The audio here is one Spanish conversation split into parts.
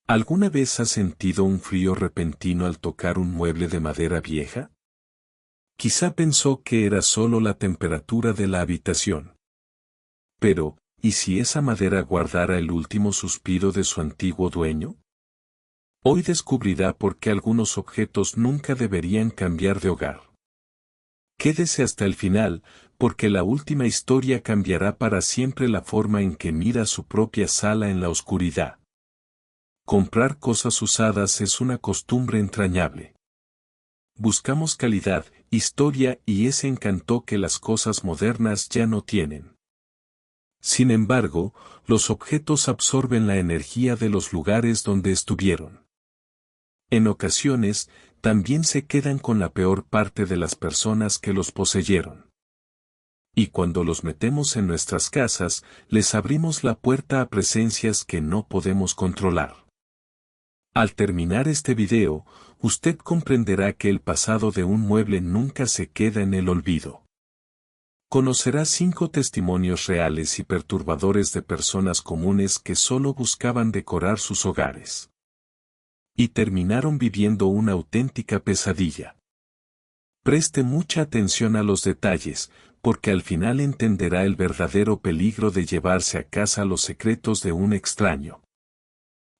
¿Alguna vez has sentido un frío repentino al tocar un mueble de madera vieja? Quizá pensó que era solo la temperatura de la habitación. Pero, ¿y si esa madera guardara el último suspiro de su antiguo dueño? Hoy descubrirá por qué algunos objetos nunca deberían cambiar de hogar. Quédese hasta el final, porque la última historia cambiará para siempre la forma en que mira su propia sala en la oscuridad. Comprar cosas usadas es una costumbre entrañable. Buscamos calidad, historia y ese encanto que las cosas modernas ya no tienen. Sin embargo, los objetos absorben la energía de los lugares donde estuvieron. En ocasiones, también se quedan con la peor parte de las personas que los poseyeron. Y cuando los metemos en nuestras casas, les abrimos la puerta a presencias que no podemos controlar. Al terminar este video, usted comprenderá que el pasado de un mueble nunca se queda en el olvido. Conocerá 5 testimonios reales y perturbadores de personas comunes que solo buscaban decorar sus hogares. Y terminaron viviendo una auténtica pesadilla. Preste mucha atención a los detalles, porque al final entenderá el verdadero peligro de llevarse a casa los secretos de un extraño.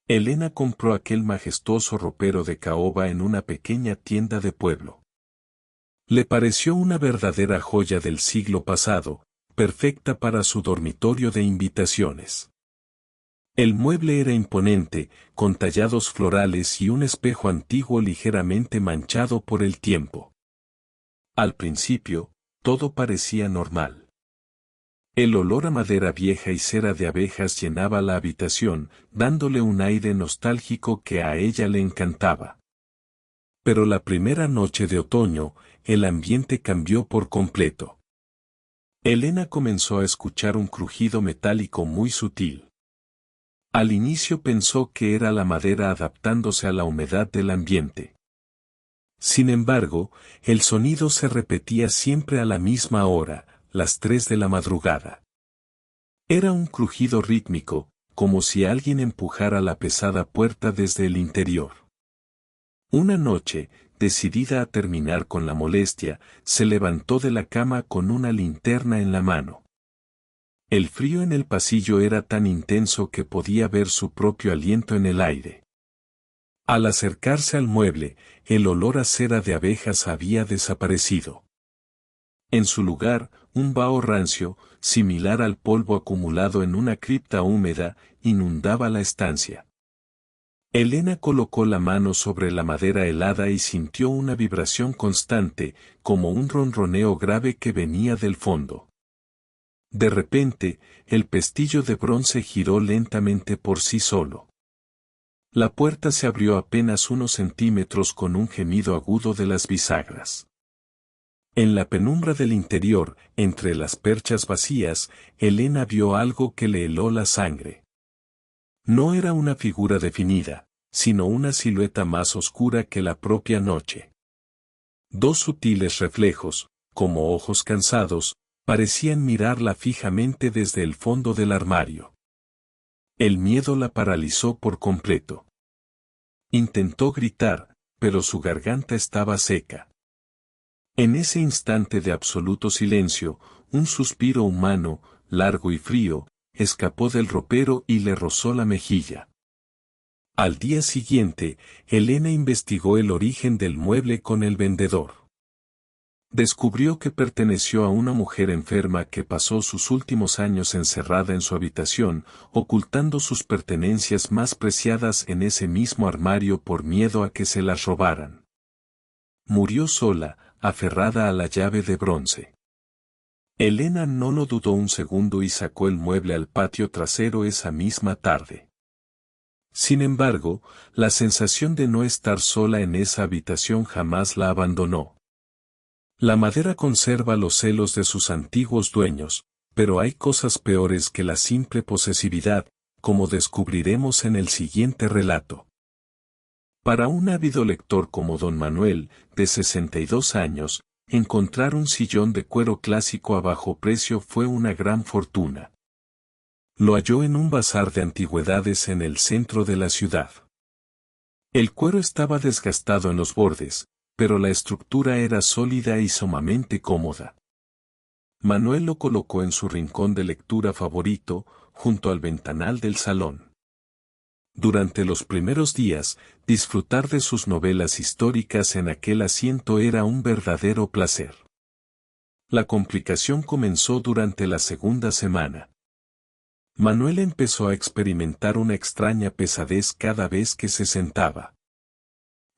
Elena compró aquel majestuoso ropero de caoba en una pequeña tienda de pueblo. Le pareció una verdadera joya del siglo pasado, perfecta para su dormitorio de invitaciones. El mueble era imponente, con tallados florales y un espejo antiguo ligeramente manchado por el tiempo. Al principio, todo parecía normal. El olor a madera vieja y cera de abejas llenaba la habitación, dándole un aire nostálgico que a ella le encantaba. Pero la primera noche de otoño, el ambiente cambió por completo. Elena comenzó a escuchar un crujido metálico muy sutil. Al inicio pensó que era la madera adaptándose a la humedad del ambiente. Sin embargo, el sonido se repetía siempre a la misma hora, las 3 de la madrugada. Era un crujido rítmico, como si alguien empujara la pesada puerta desde el interior. Una noche, decidida a terminar con la molestia, se levantó de la cama con una linterna en la mano. El frío en el pasillo era tan intenso que podía ver su propio aliento en el aire. Al acercarse al mueble, el olor a cera de abejas había desaparecido. En su lugar, un vaho rancio, similar al polvo acumulado en una cripta húmeda, inundaba la estancia. Elena colocó la mano sobre la madera helada y sintió una vibración constante, como un ronroneo grave que venía del fondo. De repente, el pestillo de bronce giró lentamente por sí solo. La puerta se abrió apenas unos centímetros con un gemido agudo de las bisagras. En la penumbra del interior, entre las perchas vacías, Elena vio algo que le heló la sangre. No era una figura definida, sino una silueta más oscura que la propia noche. 2 sutiles reflejos, como ojos cansados, parecían mirarla fijamente desde el fondo del armario. El miedo la paralizó por completo. Intentó gritar, pero su garganta estaba seca. En ese instante de absoluto silencio, un suspiro humano, largo y frío, escapó del ropero y le rozó la mejilla. Al día siguiente, Elena investigó el origen del mueble con el vendedor. Descubrió que perteneció a una mujer enferma que pasó sus últimos años encerrada en su habitación, ocultando sus pertenencias más preciadas en ese mismo armario por miedo a que se las robaran. Murió sola, aferrada a la llave de bronce. Elena no lo dudó un segundo y sacó el mueble al patio trasero esa misma tarde. Sin embargo, la sensación de no estar sola en esa habitación jamás la abandonó. La madera conserva los celos de sus antiguos dueños, pero hay cosas peores que la simple posesividad, como descubriremos en el siguiente relato. Para un ávido lector como don Manuel, de 62 años, encontrar un sillón de cuero clásico a bajo precio fue una gran fortuna. Lo halló en un bazar de antigüedades en el centro de la ciudad. El cuero estaba desgastado en los bordes, pero la estructura era sólida y sumamente cómoda. Manuel lo colocó en su rincón de lectura favorito, junto al ventanal del salón. Durante los primeros días, disfrutar de sus novelas históricas en aquel asiento era un verdadero placer. La complicación comenzó durante la segunda semana. Manuel empezó a experimentar una extraña pesadez cada vez que se sentaba.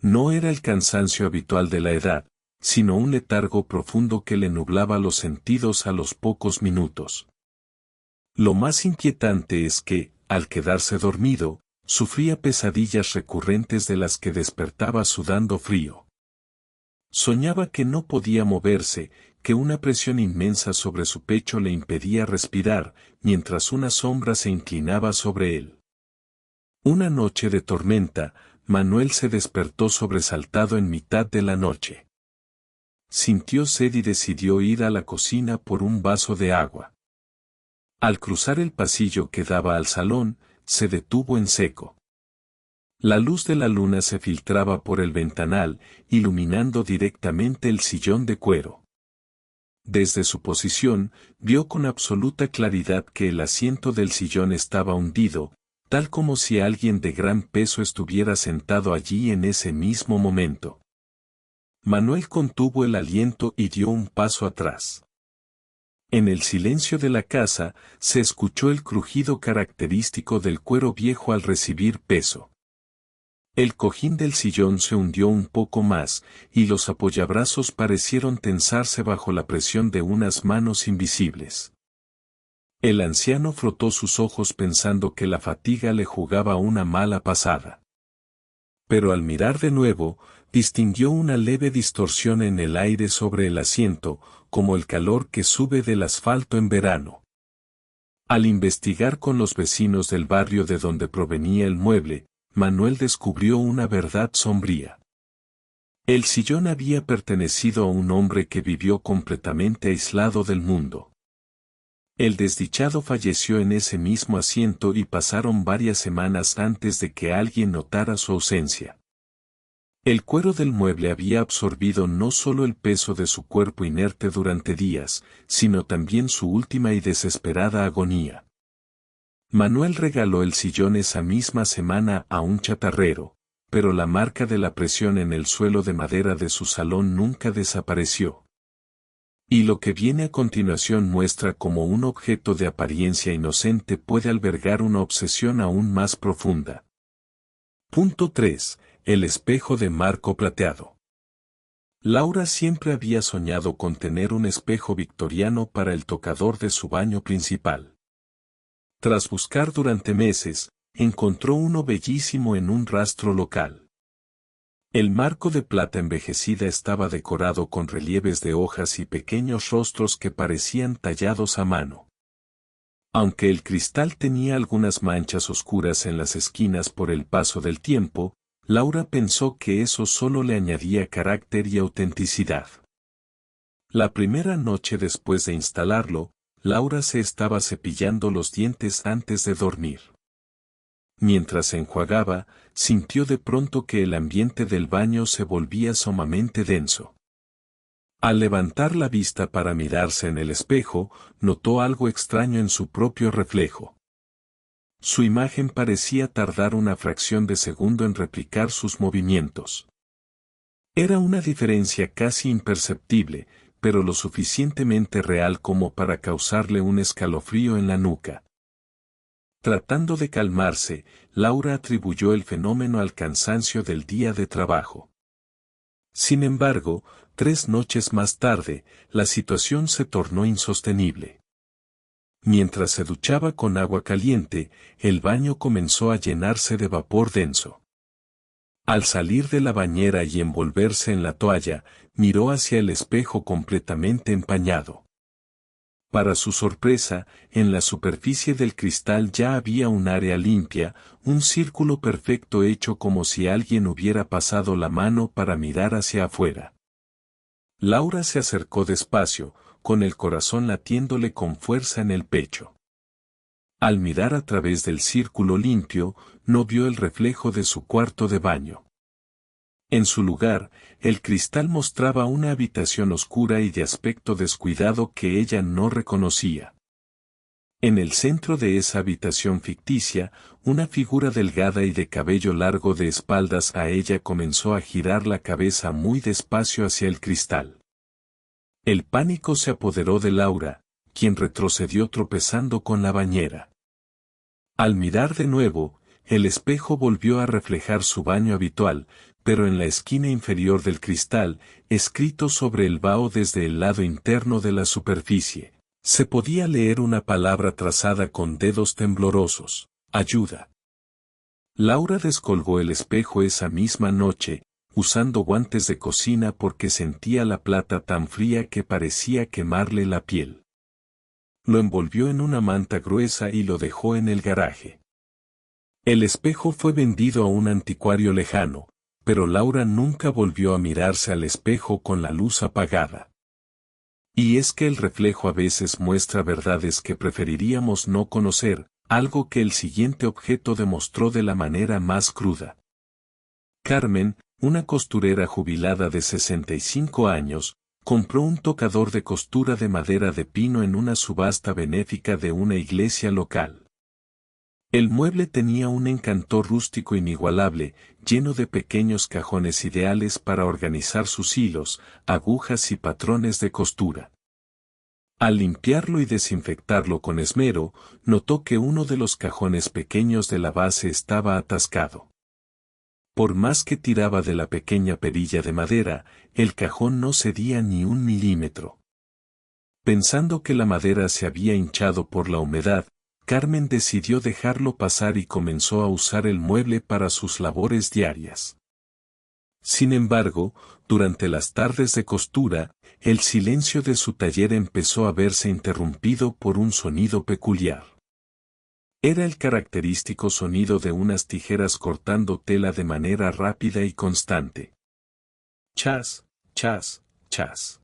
No era el cansancio habitual de la edad, sino un letargo profundo que le nublaba los sentidos a los pocos minutos. Lo más inquietante es que, al quedarse dormido, sufría pesadillas recurrentes de las que despertaba sudando frío. Soñaba que no podía moverse, que una presión inmensa sobre su pecho le impedía respirar, mientras una sombra se inclinaba sobre él. Una noche de tormenta, Manuel se despertó sobresaltado en mitad de la noche. Sintió sed y decidió ir a la cocina por un vaso de agua. Al cruzar el pasillo que daba al salón, se detuvo en seco. La luz de la luna se filtraba por el ventanal, iluminando directamente el sillón de cuero. Desde su posición, vio con absoluta claridad que el asiento del sillón estaba hundido, tal como si alguien de gran peso estuviera sentado allí en ese mismo momento. Manuel contuvo el aliento y dio un paso atrás. En el silencio de la casa, se escuchó el crujido característico del cuero viejo al recibir peso. El cojín del sillón se hundió un poco más, y los apoyabrazos parecieron tensarse bajo la presión de unas manos invisibles. El anciano frotó sus ojos pensando que la fatiga le jugaba una mala pasada. Pero al mirar de nuevo, distinguió una leve distorsión en el aire sobre el asiento, como el calor que sube del asfalto en verano. Al investigar con los vecinos del barrio de donde provenía el mueble, Manuel descubrió una verdad sombría. El sillón había pertenecido a un hombre que vivió completamente aislado del mundo. El desdichado falleció en ese mismo asiento y pasaron varias semanas antes de que alguien notara su ausencia. El cuero del mueble había absorbido no solo el peso de su cuerpo inerte durante días, sino también su última y desesperada agonía. Manuel regaló el sillón esa misma semana a un chatarrero, pero la marca de la presión en el suelo de madera de su salón nunca desapareció. Y lo que viene a continuación muestra cómo un objeto de apariencia inocente puede albergar una obsesión aún más profunda. Punto 3. El espejo de marco plateado. Laura siempre había soñado con tener un espejo victoriano para el tocador de su baño principal. Tras buscar durante meses, encontró uno bellísimo en un rastro local. El marco de plata envejecida estaba decorado con relieves de hojas y pequeños rostros que parecían tallados a mano. Aunque el cristal tenía algunas manchas oscuras en las esquinas por el paso del tiempo, Laura pensó que eso solo le añadía carácter y autenticidad. La primera noche después de instalarlo, Laura se estaba cepillando los dientes antes de dormir. Mientras se enjuagaba, sintió de pronto que el ambiente del baño se volvía sumamente denso. Al levantar la vista para mirarse en el espejo, notó algo extraño en su propio reflejo. Su imagen parecía tardar una fracción de segundo en replicar sus movimientos. Era una diferencia casi imperceptible, pero lo suficientemente real como para causarle un escalofrío en la nuca. Tratando de calmarse, Laura atribuyó el fenómeno al cansancio del día de trabajo. Sin embargo, 3 noches más tarde, la situación se tornó insostenible. Mientras se duchaba con agua caliente, el baño comenzó a llenarse de vapor denso. Al salir de la bañera y envolverse en la toalla, miró hacia el espejo completamente empañado. Para su sorpresa, en la superficie del cristal ya había un área limpia, un círculo perfecto hecho como si alguien hubiera pasado la mano para mirar hacia afuera. Laura se acercó despacio, con el corazón latiéndole con fuerza en el pecho. Al mirar a través del círculo limpio, no vio el reflejo de su cuarto de baño. En su lugar, el cristal mostraba una habitación oscura y de aspecto descuidado que ella no reconocía. En el centro de esa habitación ficticia, una figura delgada y de cabello largo de espaldas a ella comenzó a girar la cabeza muy despacio hacia el cristal. El pánico se apoderó de Laura, quien retrocedió tropezando con la bañera. Al mirar de nuevo, el espejo volvió a reflejar su baño habitual, pero en la esquina inferior del cristal, escrito sobre el vaho desde el lado interno de la superficie, se podía leer una palabra trazada con dedos temblorosos: ayuda. Laura descolgó el espejo esa misma noche, usando guantes de cocina porque sentía la plata tan fría que parecía quemarle la piel. Lo envolvió en una manta gruesa y lo dejó en el garaje. El espejo fue vendido a un anticuario lejano, pero Laura nunca volvió a mirarse al espejo con la luz apagada. Y es que el reflejo a veces muestra verdades que preferiríamos no conocer, algo que el siguiente objeto demostró de la manera más cruda. Carmen, una costurera jubilada de 65 años, compró un tocador de costura de madera de pino en una subasta benéfica de una iglesia local. El mueble tenía un encanto rústico inigualable, lleno de pequeños cajones ideales para organizar sus hilos, agujas y patrones de costura. Al limpiarlo y desinfectarlo con esmero, notó que uno de los cajones pequeños de la base estaba atascado. Por más que tiraba de la pequeña perilla de madera, el cajón no cedía ni un milímetro. Pensando que la madera se había hinchado por la humedad, Carmen decidió dejarlo pasar y comenzó a usar el mueble para sus labores diarias. Sin embargo, durante las tardes de costura, el silencio de su taller empezó a verse interrumpido por un sonido peculiar. Era el característico sonido de unas tijeras cortando tela de manera rápida y constante. Chas, chas, chas.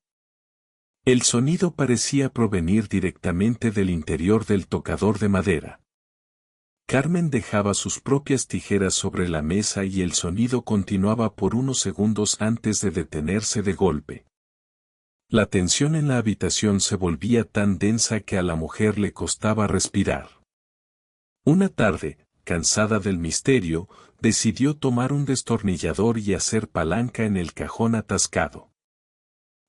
El sonido parecía provenir directamente del interior del tocador de madera. Carmen dejaba sus propias tijeras sobre la mesa y el sonido continuaba por unos segundos antes de detenerse de golpe. La tensión en la habitación se volvía tan densa que a la mujer le costaba respirar. Una tarde, cansada del misterio, decidió tomar un destornillador y hacer palanca en el cajón atascado.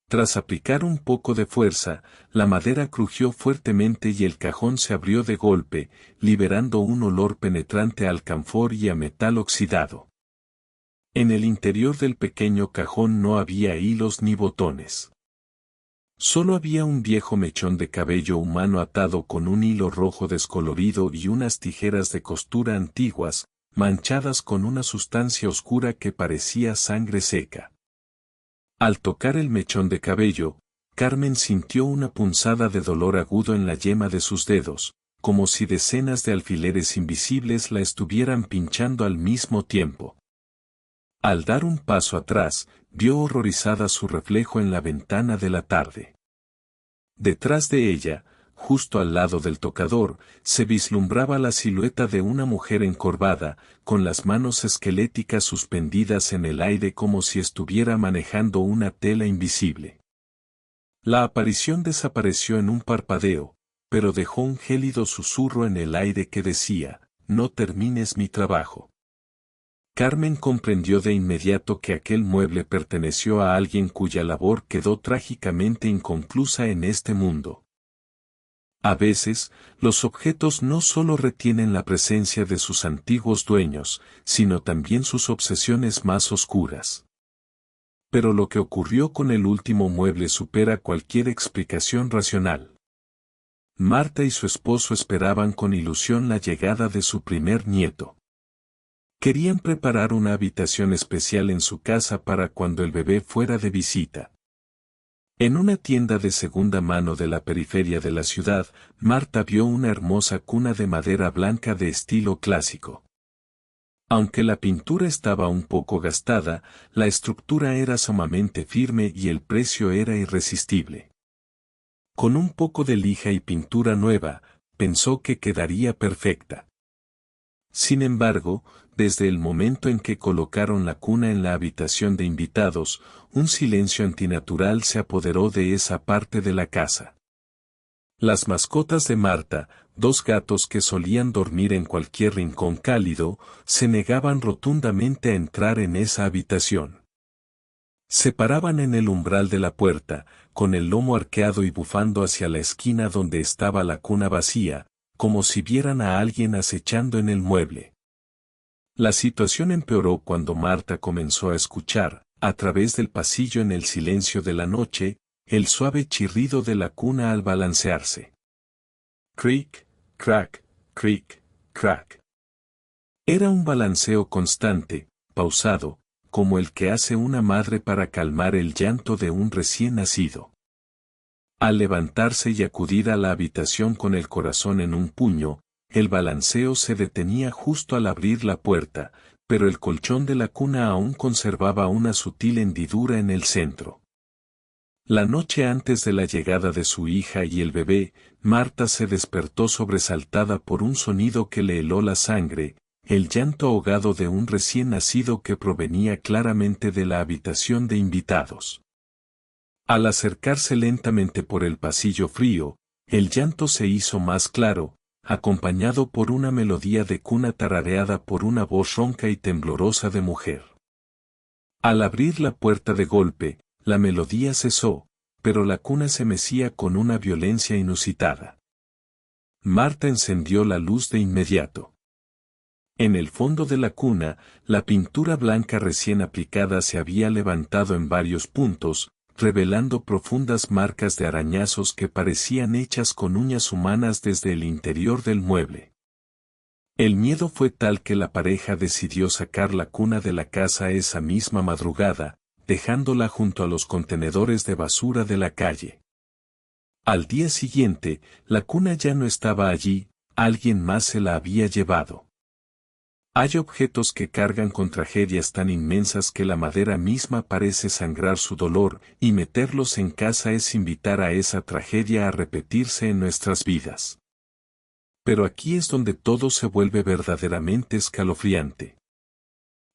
Tras aplicar un poco de fuerza, la madera crujió fuertemente y el cajón se abrió de golpe, liberando un olor penetrante a alcanfor y a metal oxidado. En el interior del pequeño cajón no había hilos ni botones. Solo había un viejo mechón de cabello humano atado con un hilo rojo descolorido y unas tijeras de costura antiguas, manchadas con una sustancia oscura que parecía sangre seca. Al tocar el mechón de cabello, Carmen sintió una punzada de dolor agudo en la yema de sus dedos, como si decenas de alfileres invisibles la estuvieran pinchando al mismo tiempo. Al dar un paso atrás, vio horrorizada su reflejo en la ventana de la tarde. Detrás de ella, justo al lado del tocador, se vislumbraba la silueta de una mujer encorvada, con las manos esqueléticas suspendidas en el aire como si estuviera manejando una tela invisible. La aparición desapareció en un parpadeo, pero dejó un gélido susurro en el aire que decía: «No termines mi trabajo». Carmen comprendió de inmediato que aquel mueble perteneció a alguien cuya labor quedó trágicamente inconclusa en este mundo. A veces, los objetos no solo retienen la presencia de sus antiguos dueños, sino también sus obsesiones más oscuras. Pero lo que ocurrió con el último mueble supera cualquier explicación racional. Marta y su esposo esperaban con ilusión la llegada de su primer nieto. Querían preparar una habitación especial en su casa para cuando el bebé fuera de visita. En una tienda de segunda mano de la periferia de la ciudad, Marta vio una hermosa cuna de madera blanca de estilo clásico. Aunque la pintura estaba un poco gastada, la estructura era sumamente firme y el precio era irresistible. Con un poco de lija y pintura nueva, pensó que quedaría perfecta. Sin embargo, desde el momento en que colocaron la cuna en la habitación de invitados, un silencio antinatural se apoderó de esa parte de la casa. Las mascotas de Marta, dos gatos que solían dormir en cualquier rincón cálido, se negaban rotundamente a entrar en esa habitación. Se paraban en el umbral de la puerta, con el lomo arqueado y bufando hacia la esquina donde estaba la cuna vacía, como si vieran a alguien acechando en el mueble. La situación empeoró cuando Marta comenzó a escuchar, a través del pasillo en el silencio de la noche, el suave chirrido de la cuna al balancearse. Cric, crack, cric, crack. Era un balanceo constante, pausado, como el que hace una madre para calmar el llanto de un recién nacido. Al levantarse y acudir a la habitación con el corazón en un puño, el balanceo se detenía justo al abrir la puerta, pero el colchón de la cuna aún conservaba una sutil hendidura en el centro. La noche antes de la llegada de su hija y el bebé, Marta se despertó sobresaltada por un sonido que le heló la sangre, el llanto ahogado de un recién nacido que provenía claramente de la habitación de invitados. Al acercarse lentamente por el pasillo frío, el llanto se hizo más claro, acompañado por una melodía de cuna tarareada por una voz ronca y temblorosa de mujer. Al abrir la puerta de golpe, la melodía cesó, pero la cuna se mecía con una violencia inusitada. Marta encendió la luz de inmediato. En el fondo de la cuna, la pintura blanca recién aplicada se había levantado en varios puntos, revelando profundas marcas de arañazos que parecían hechas con uñas humanas desde el interior del mueble. El miedo fue tal que la pareja decidió sacar la cuna de la casa esa misma madrugada, dejándola junto a los contenedores de basura de la calle. Al día siguiente, la cuna ya no estaba allí, alguien más se la había llevado. Hay objetos que cargan con tragedias tan inmensas que la madera misma parece sangrar su dolor, y meterlos en casa es invitar a esa tragedia a repetirse en nuestras vidas. Pero aquí es donde todo se vuelve verdaderamente escalofriante.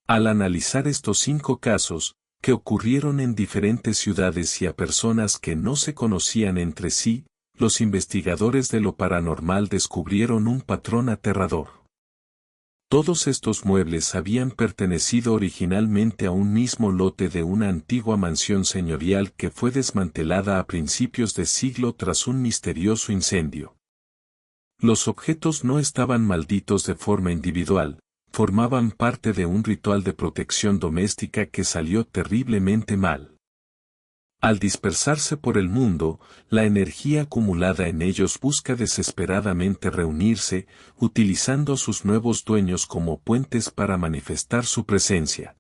Al analizar estos 5 casos, que ocurrieron en diferentes ciudades y a personas que no se conocían entre sí, los investigadores de lo paranormal descubrieron un patrón aterrador. Todos estos muebles habían pertenecido originalmente a un mismo lote de una antigua mansión señorial que fue desmantelada a principios de siglo tras un misterioso incendio. Los objetos no estaban malditos de forma individual, formaban parte de un ritual de protección doméstica que salió terriblemente mal. Al dispersarse por el mundo, la energía acumulada en ellos busca desesperadamente reunirse, utilizando a sus nuevos dueños como puentes para manifestar su presencia.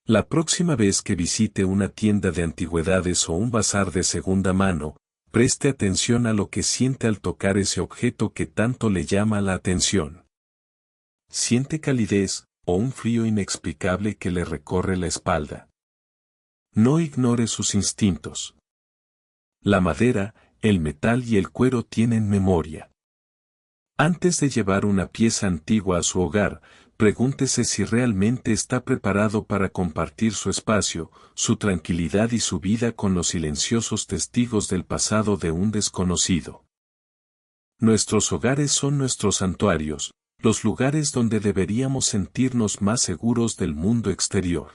La próxima vez que visite una tienda de antigüedades o un bazar de segunda mano, preste atención a lo que siente al tocar ese objeto que tanto le llama la atención. ¿Siente calidez o un frío inexplicable que le recorre la espalda? No ignore sus instintos. La madera, el metal y el cuero tienen memoria. Antes de llevar una pieza antigua a su hogar, pregúntese si realmente está preparado para compartir su espacio, su tranquilidad y su vida con los silenciosos testigos del pasado de un desconocido. Nuestros hogares son nuestros santuarios, los lugares donde deberíamos sentirnos más seguros del mundo exterior.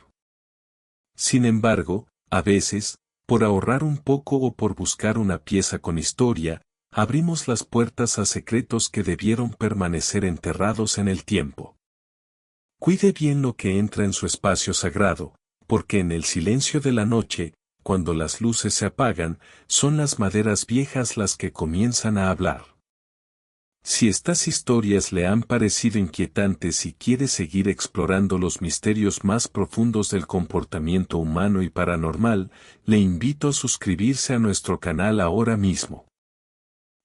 Sin embargo, a veces, por ahorrar un poco o por buscar una pieza con historia, abrimos las puertas a secretos que debieron permanecer enterrados en el tiempo. Cuide bien lo que entra en su espacio sagrado, porque en el silencio de la noche, cuando las luces se apagan, son las maderas viejas las que comienzan a hablar. Si estas historias le han parecido inquietantes y quiere seguir explorando los misterios más profundos del comportamiento humano y paranormal, le invito a suscribirse a nuestro canal ahora mismo.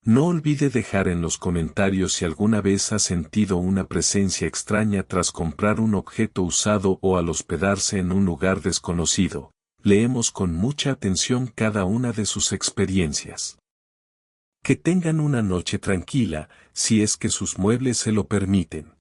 No olvide dejar en los comentarios si alguna vez ha sentido una presencia extraña tras comprar un objeto usado o al hospedarse en un lugar desconocido. Leemos con mucha atención cada una de sus experiencias. Que tengan una noche tranquila, si es que sus muebles se lo permiten.